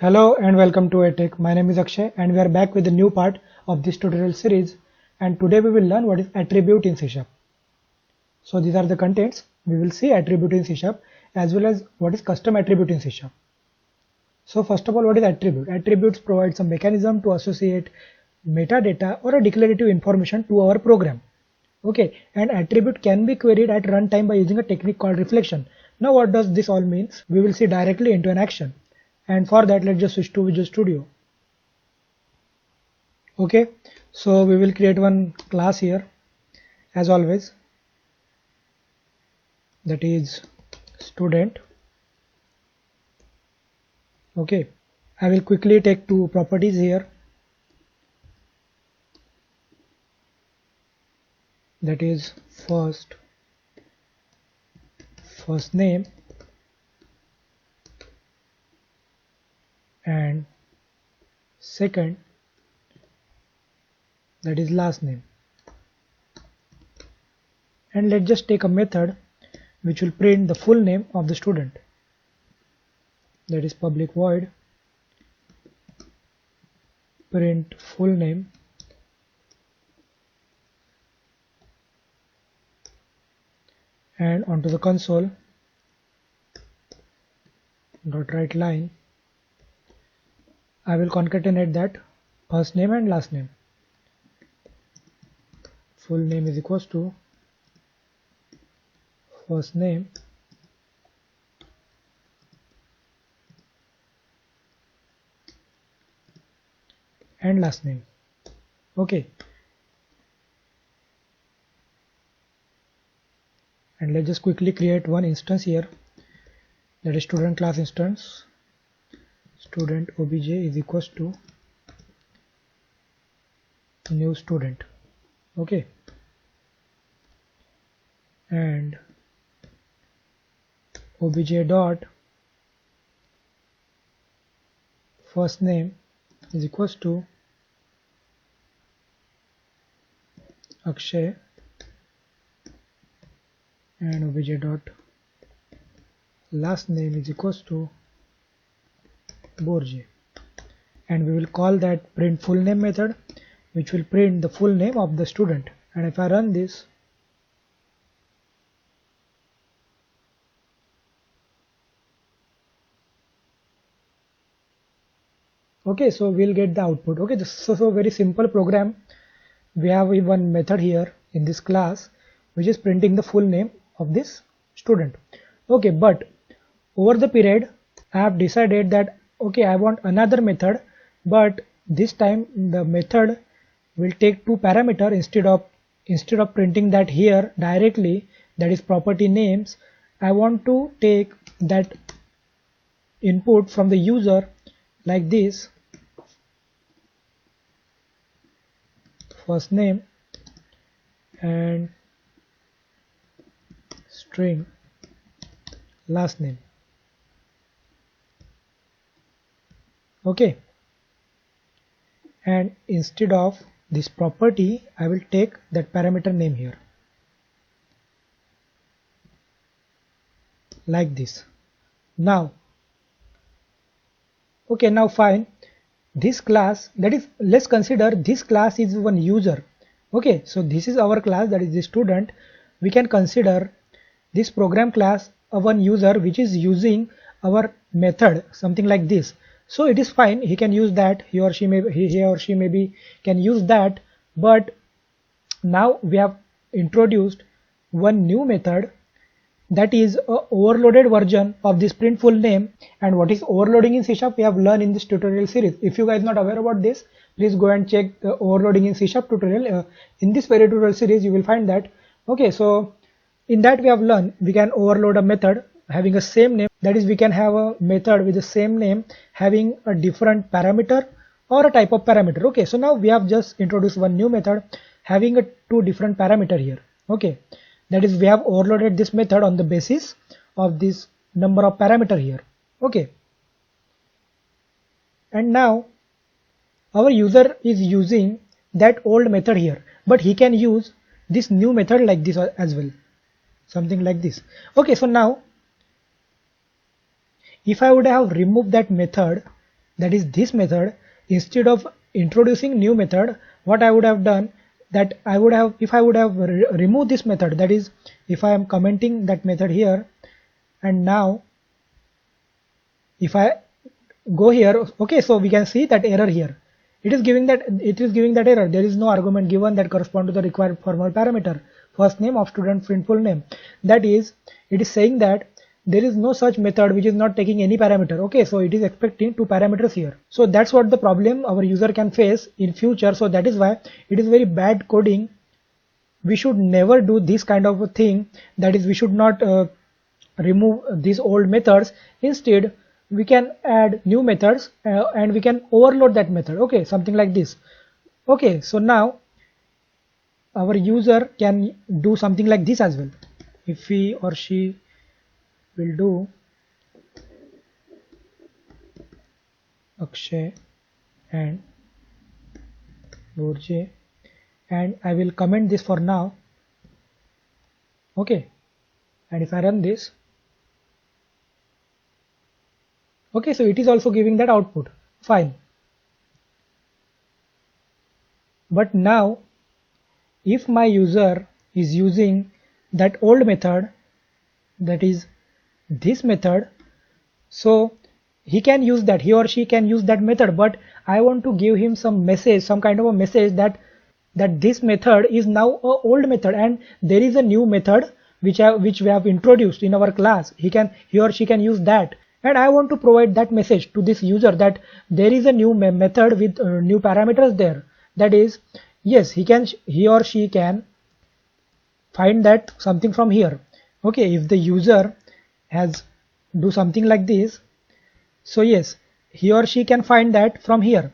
Hello and welcome to EdTech. My name is Akshay and we are back with a new part of this tutorial series, and today we will learn what is attribute in C#. So these are the contents. We will see attribute in C# as well as what is custom attribute in C#. So first of all, what is attribute? Attributes provide some mechanism to associate metadata or a declarative information to our program. Okay, and attribute can be queried at runtime by using a technique called reflection. Now what does this all means? We will see directly into an action. And for that, let's just switch to Visual Studio. Okay, so we will create one class here as always, that is student. Okay, I will quickly take two properties here, that is first name and second, that is last name. And let's just take a method which will print the full name of the student, that is public void print full name, and onto the console dot write line I will concatenate that first name and last name. Full name is equals to first name and last name. Okay, and let's just quickly create one instance here, that is student class instance. Student obj is equals to new student. Okay, and obj dot first name is equals to Akshay, and obj dot last name is equals to Borje, and we will call that print full name method, which will print the full name of the student. And if I run this, okay, so we'll get the output. Okay, this is so very simple program. We have one method here in this class which is printing the full name of this student. Okay, but over the period I have decided that okay, I want another method, but this time the method will take two parameters instead of printing that here directly, that is property names. I want to take that input from the user like this, first name and string last name. Okay, and instead of this property I will take that parameter name here like this. Now okay, now fine, this class, that is, let's consider this class is one user. Okay, so this is our class, that is the student. We can consider this program class of one user which is using our method, something like this. So it is fine, he can use that, he or she maybe can use that. But now we have introduced one new method, that is a overloaded version of this print full name. And what is overloading in C# we have learned in this tutorial series. If you guys not aware about this, please go and check the overloading in C# tutorial. In this very tutorial series you will find that. Okay, so in that we have learned we can overload a method having a same name, that is we can have a method with the same name having a different parameter or a type of parameter. Okay, so now we have just introduced one new method having a two different parameter here. Okay, that is we have overloaded this method on the basis of this number of parameter here. Okay, and now our user is using that old method here, but he can use this new method like this as well, something like this. Okay, so now if I would have removed that method that is this method, instead of introducing new method, what I would have done, that I would have, if I would have removed this method, that is if I am commenting that method here, and now if I go here, okay, so we can see that error here. It is giving that error. There is no argument given that correspond to the required formal parameter, first name of student print full name. That is, it is saying that there is no such method which is not taking any parameter. Okay, so it is expecting two parameters here. So that's what the problem our user can face in future. So that is why it is very bad coding. We should never do this kind of a thing. That is, we should not remove these old methods. Instead, we can add new methods and we can overload that method. Okay, something like this. Okay, so now our user can do something like this as well. If he or she will do Akshay and Borje, and I will comment this for now. Okay, and if I run this, okay, so it is also giving that output. Fine. But now if my user is using that old method, that is this method, so he can use that, he or she can use that method, but I want to give him some message, some kind of a message that this method is now a old method and there is a new method which we have introduced in our class. He or she can use that, and I want to provide that message to this user that there is a new method with new parameters there. That is, yes, he or she can find that something from here. Okay, if the user has do something like this, so yes, he or she can find that from here.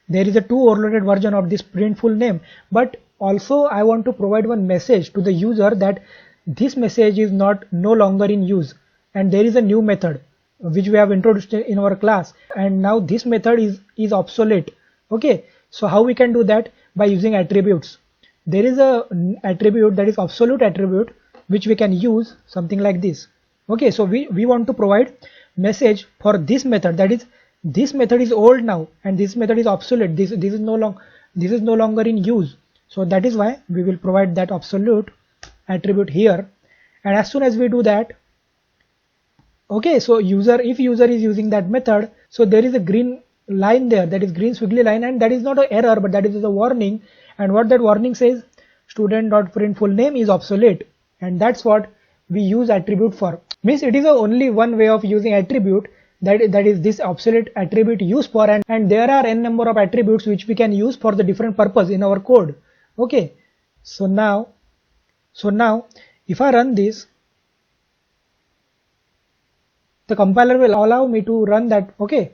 There is a two overloaded version of this print full name, but also I want to provide one message to the user that this message is no longer in use and there is a new method which we have introduced in our class, and now this method is obsolete. Okay, so how we can do that? By using attributes. There is a attribute that is absolute attribute which we can use something like this. Okay, so we want to provide message for this method, that is this method is old now and this method is obsolete. This is no longer in use. So that is why we will provide that absolute attribute here, and as soon as we do that, okay, so if user is using that method, so there is a green line there, that is green squiggly line, and that is not an error but that is a warning. And what that warning says, student.print full name is obsolete, and that's what we use attribute for. Means it is only one way of using attribute, that is this obsolete attribute used for, and there are n number of attributes which we can use for the different purpose in our code. Okay, so now if I run this, the compiler will allow me to run that. Okay,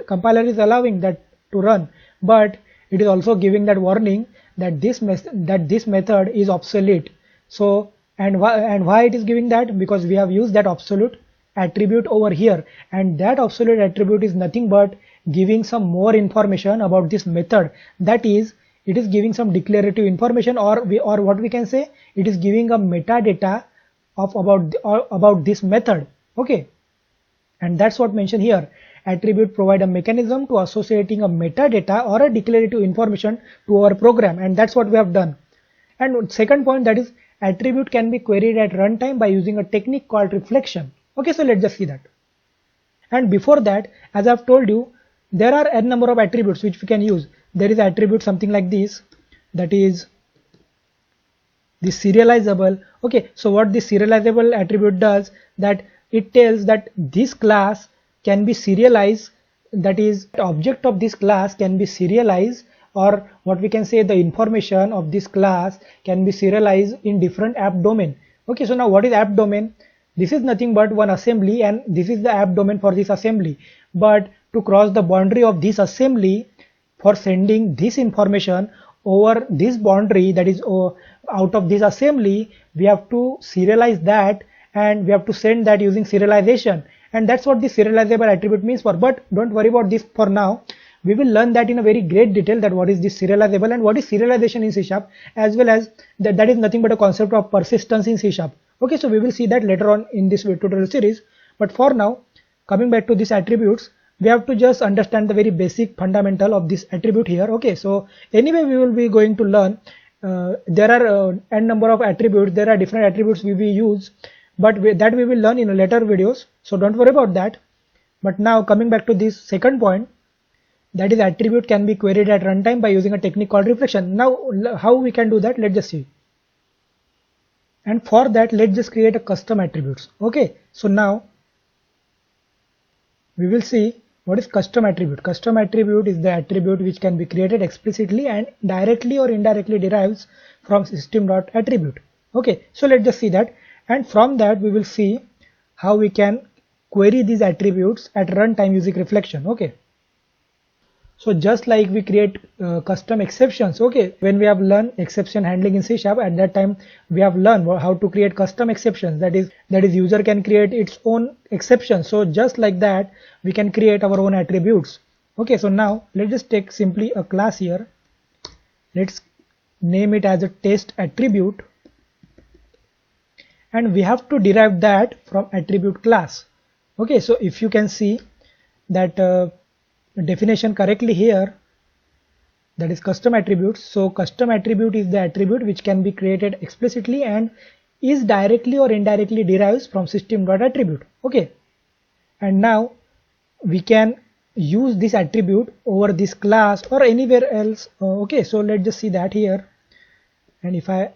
compiler is allowing that to run, but it is also giving that warning that this method is obsolete. So and why it is giving that? Because we have used that absolute attribute over here, and that absolute attribute is nothing but giving some more information about this method. That is, it is giving some declarative information, or what we can say, it is giving a metadata about this method. Okay, and that's what mentioned here. Attribute provide a mechanism to associating a metadata or a declarative information to our program, and that's what we have done. And second point, that is attribute can be queried at runtime by using a technique called reflection. Okay, so let's just see that. And before that, as I've told you, there are n number of attributes which we can use. There is attribute something like this, that is the serializable. Okay, so what this serializable attribute does, that it tells that this class can be serialized, that is object of this class can be serialized, or what we can say, the information of this class can be serialized in different app domain. Okay, so now what is app domain? This is nothing but one assembly, and this is the app domain for this assembly. But to cross the boundary of this assembly for sending this information over this boundary, that is out of this assembly, we have to serialize that, and we have to send that using serialization. And that's what the serializable attribute means for. But don't worry about this for now. We will learn that in a very great detail, that what is this serializable and what is serialization in C#, as well as that is nothing but a concept of persistence in C#. Okay, so we will see that later on in this tutorial series. But for now, coming back to these attributes, we have to just understand the very basic fundamental of this attribute here. Okay, so anyway we will be going to learn there are n number of attributes, there are different attributes we will use, but that we will learn in later videos, so don't worry about that. But now coming back to this second point, that is attribute can be queried at runtime by using a technique called reflection. Now how we can do that, let's just see. And for that let's just create a custom attributes. Okay, so now we will see what is custom attribute. Custom attribute is the attribute which can be created explicitly and directly or indirectly derives from system.attribute. Okay, so let's just see that, and from that we will see how we can query these attributes at runtime using reflection. Okay, so just like we create custom exceptions, okay, when we have learned exception handling in C#, at that time we have learned how to create custom exceptions, that is user can create its own exception. So just like that we can create our own attributes. Okay, so now let's just take simply a class here, let's name it as a test attribute, and we have to derive that from attribute class. Okay, so if you can see that definition correctly here, that is custom attributes. So custom attribute is the attribute which can be created explicitly and is directly or indirectly derives from system.attribute. Okay, and now we can use this attribute over this class or anywhere else. Okay, so let's just see that here, and if I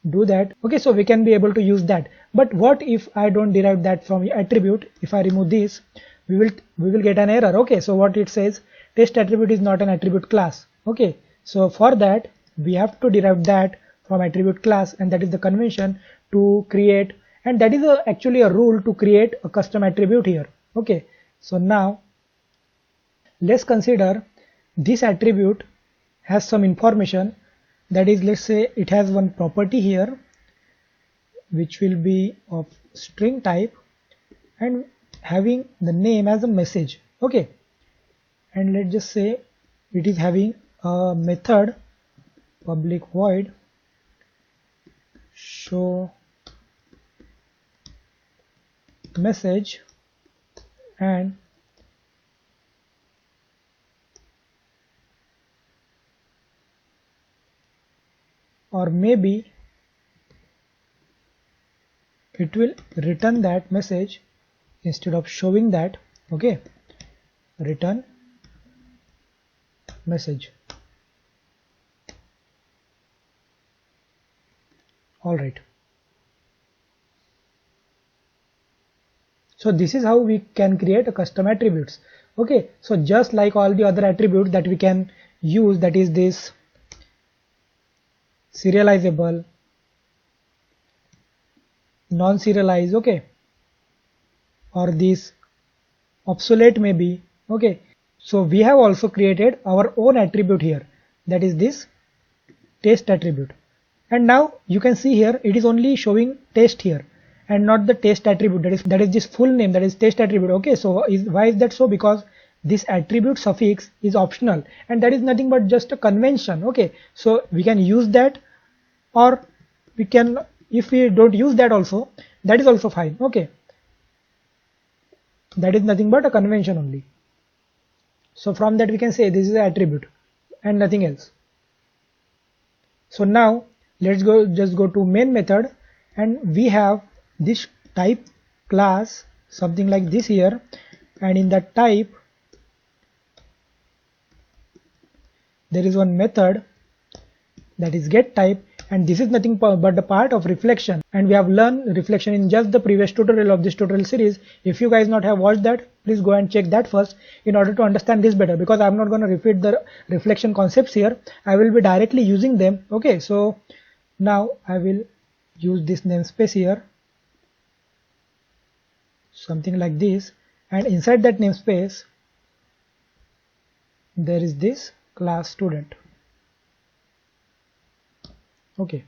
do that, okay, so we can be able to use that. But what if I don't derive that from attribute? If I remove this, we will get an error. Okay, so what it says, test attribute is not an attribute class. Okay, so for that we have to derive that from attribute class, and that is the convention to create, and that is actually a rule to create a custom attribute here. Okay, so now let's consider this attribute has some information, that is, let's say it has one property here which will be of string type and having the name as a message. Okay, and let's just say it is having a method public void show message, and or maybe it will return that message instead of showing that. Okay, return message. All right, so this is how we can create a custom attributes. Okay, so just like all the other attributes that we can use, that is this serializable, non-serialized, okay, or this obsolete maybe. Okay, so we have also created our own attribute here, that is this test attribute, and now you can see here it is only showing test here and not the test attribute, that is this full name, that is test attribute. Okay, so why is that so? Because this attribute suffix is optional and that is nothing but just a convention. Okay, so we can use that, or we can, if we don't use that also, that is also fine. Okay, that is nothing but a convention only. So from that we can say this is an attribute and nothing else. So now let's just go to main method, and we have this type class, something like this here, and in that type there is one method that is get type, and this is nothing but the part of reflection, and we have learned reflection in just the previous tutorial of this tutorial series. If you guys not have watched that, please go and check that first in order to understand this better, because I'm not going to repeat the reflection concepts here, I will be directly using them. Okay, so now I will use this namespace here, something like this, and inside that namespace there is this class student. Okay,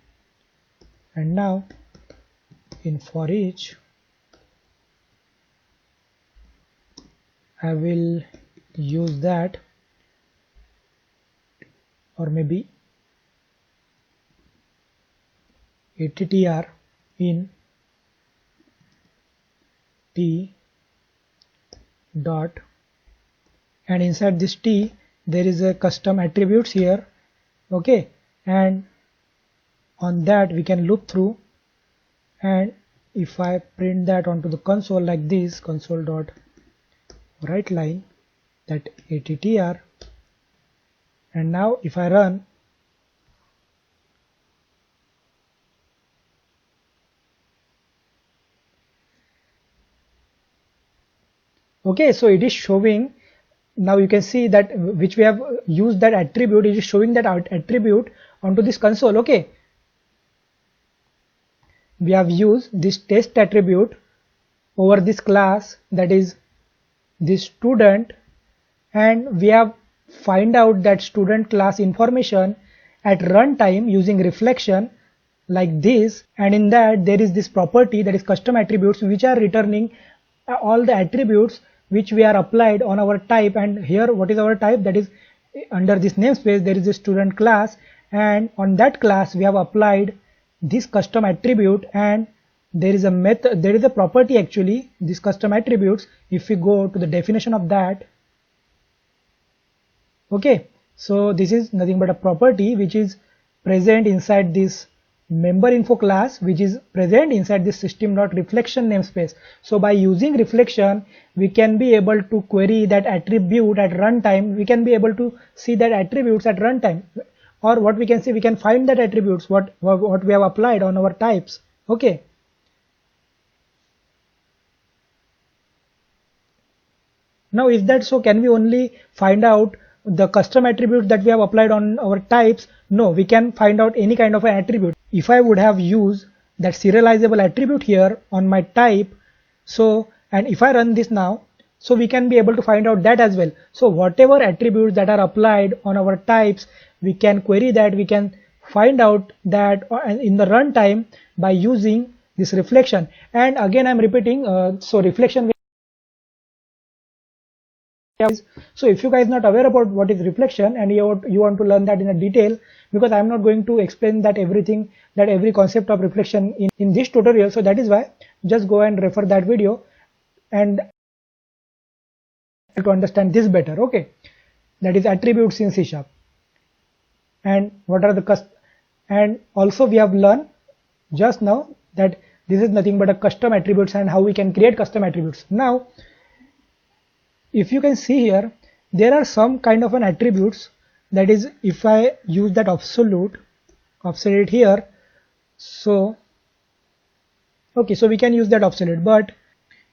and now in for each I will use that, or maybe attr in t dot, and inside this T there is a custom attributes here, okay, and on that we can loop through, and if I print that onto the console like this, console dot write line that attr, and now if I run, okay, so it is showing. Now you can see that which we have used that attribute, it is showing that attribute onto this console. Okay, we have used this test attribute over this class, that is this student, and we have find out that student class information at runtime using reflection like this, and in that there is this property, that is custom attributes, which are returning all the attributes which we are applied on our type. And here what is our type? That is under this namespace there is a student class, and on that class we have applied this custom attribute, and there is a method, there is a property actually, this custom attributes. If we go to the definition of that, okay, so this is nothing but a property which is present inside this member info class, which is present inside this system.reflection namespace. So by using reflection we can be able to query that attribute at runtime. We can be able to see that attributes at runtime, or what we can see, we can find that attributes what we have applied on our types. Okay, now is that so? Can we only find out the custom attributes that we have applied on our types? No, we can find out any kind of an attribute. If I would have used that serializable attribute here on my type, so, and if I run this now, so we can be able to find out that as well. So whatever attributes that are applied on our types, we can query that, we can find out that in the runtime by using this reflection. And again I'm repeating, so reflection. So if you guys not aware about what is reflection and you want to learn that in a detail, because I'm not going to explain that everything, that every concept of reflection in this tutorial, so that is why just go and refer that video and to understand this better. Okay, that is attributes in C#, and what are the and also we have learned just now that this is nothing but a custom attributes and how we can create custom attributes. Now if you can see here, there are some kind of an attributes, that is if I use that absolute here, so okay, so we can use that absolute, but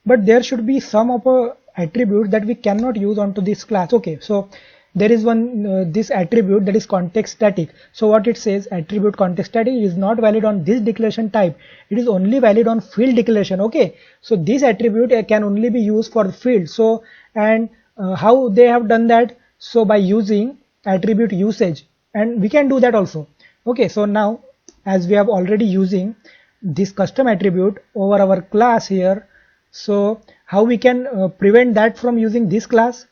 there should be some of a attribute that we cannot use onto this class. Okay, so there is one this attribute, that is context static. So what it says, attribute context static is not valid on this declaration type, it is only valid on field declaration. Okay, so this attribute can only be used for field. So and how they have done that? So by using attribute usage, and we can do that also. Okay, so now as we have already using this custom attribute over our class here, so how we can prevent that from using this class?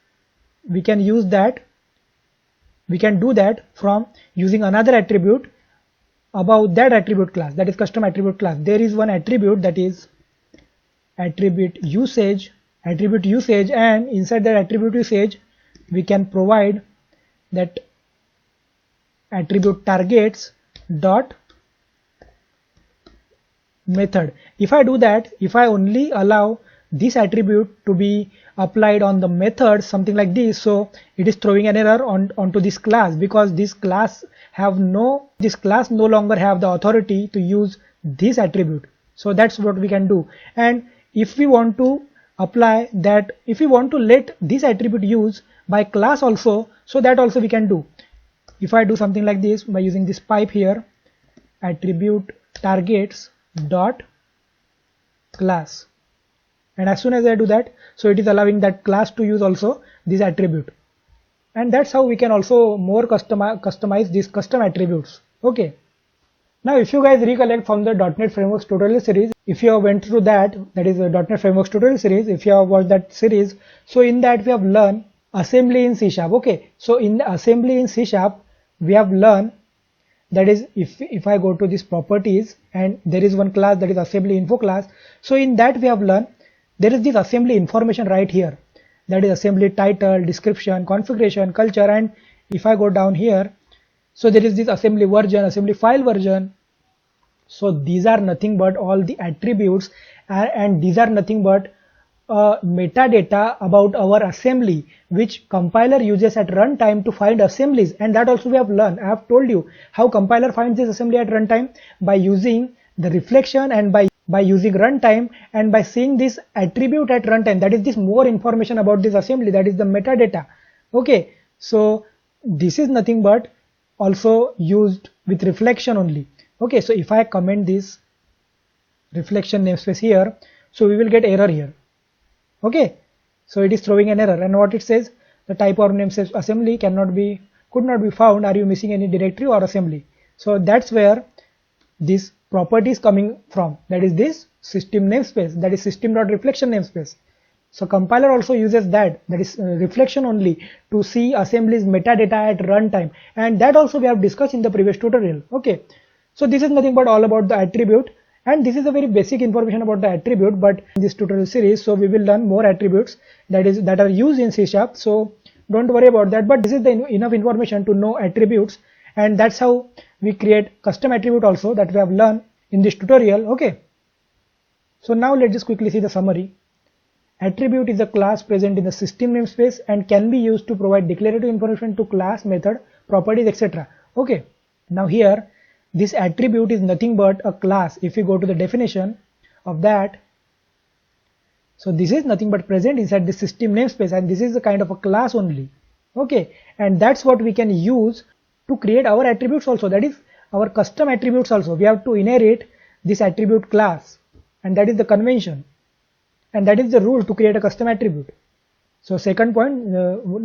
We can use that, we can do that from using another attribute about that attribute class, that is custom attribute class. There is one attribute, that is attribute usage, and inside that attribute usage we can provide that attribute targets dot method. If I do that, if I only allow this attribute to be applied on the method, something like this, so it is throwing an error onto this class, because this class no longer have the authority to use this attribute. So that's what we can do. And if we want to apply that, if we want to let this attribute use by class also, so that also we can do. If I do something like this by using this pipe here, attribute targets dot class, and as soon as I do that, so it is allowing that class to use also this attribute, and that's how we can also more customize these custom attributes. Okay, now if you guys recollect from the .NET Frameworks tutorial series, if you have went through that is the .NET Frameworks tutorial series, if you have watched that series, so in that we have learned assembly in C#. Okay, so in the assembly in C# we have learned, that is if I go to these properties, and there is one class, that is assembly info class. So in that we have learned there is this assembly information right here, that is assembly title, description, configuration, culture, and if I go down here, so there is this assembly version, assembly file version. So these are nothing but all the attributes, and these are nothing but metadata about our assembly, which compiler uses at runtime to find assemblies. And that also we have learned. I have told you how compiler finds this assembly at runtime by using the reflection and by using runtime and by seeing this attribute at runtime. That is this more information about this assembly, that is the metadata. Okay, so this is nothing but also used with reflection only. Okay, so if I comment this reflection namespace here, so we will get error here. Okay, so it is throwing an error, and what it says, the type of namespace assembly could not be found. Are you missing any directory or assembly? So that's where this property is coming from, that is this system namespace, that is system.reflection namespace. So compiler also uses that is reflection only to see assemblies metadata at runtime, and that also we have discussed in the previous tutorial. Okay, so this is nothing but all about the attribute, and this is a very basic information about the attribute, but in this tutorial series, so we will learn more attributes that are used in C#. So don't worry about that, but this is the enough information to know attributes, and that's how we create custom attribute also, that we have learned in this tutorial. Okay, so now let's just quickly see the summary. Attribute is a class present in the system namespace and can be used to provide declarative information to class, method, properties, etc. Okay, now here this attribute is nothing but a class. If you go to the definition of that, so this is nothing but present inside the system namespace, and this is a kind of a class only. Okay, and that's what we can use to create our attributes also, that is our custom attributes also. We have to inherit this attribute class, and that is the convention, and that is the rule to create a custom attribute. So second point,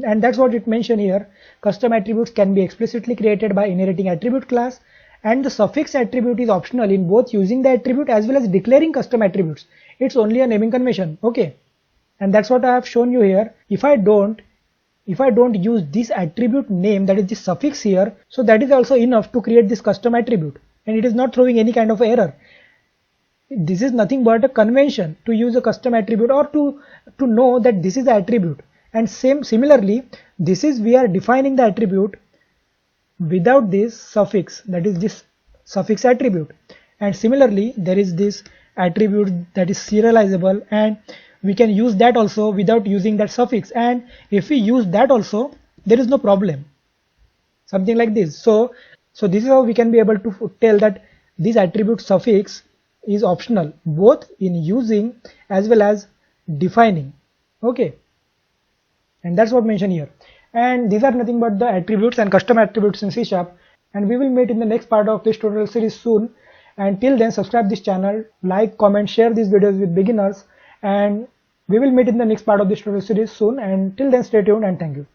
and that's what it mentioned here, custom attributes can be explicitly created by inheriting attribute class, and the suffix attribute is optional in both using the attribute as well as declaring custom attributes. It's only a naming convention. Okay, and that's what I have shown you here. If I don't use this attribute name, that is the suffix here, so that is also enough to create this custom attribute, and it is not throwing any kind of error. This is nothing but a convention to use a custom attribute, or to know that this is the attribute. And similarly, this is, we are defining the attribute without this suffix, that is this suffix attribute. And similarly, there is this attribute that is serializable, and we can use that also without using that suffix, and if we use that also, there is no problem, something like this. So this is how we can be able to tell that this attribute suffix is optional both in using as well as defining. Okay, and that's what mentioned here. And these are nothing but the attributes and custom attributes in C#, and we will meet in the next part of this tutorial series soon. And till then, subscribe this channel, like, comment, share these videos with beginners, and we will meet in the next part of this tutorial series soon. And till then, stay tuned and thank you.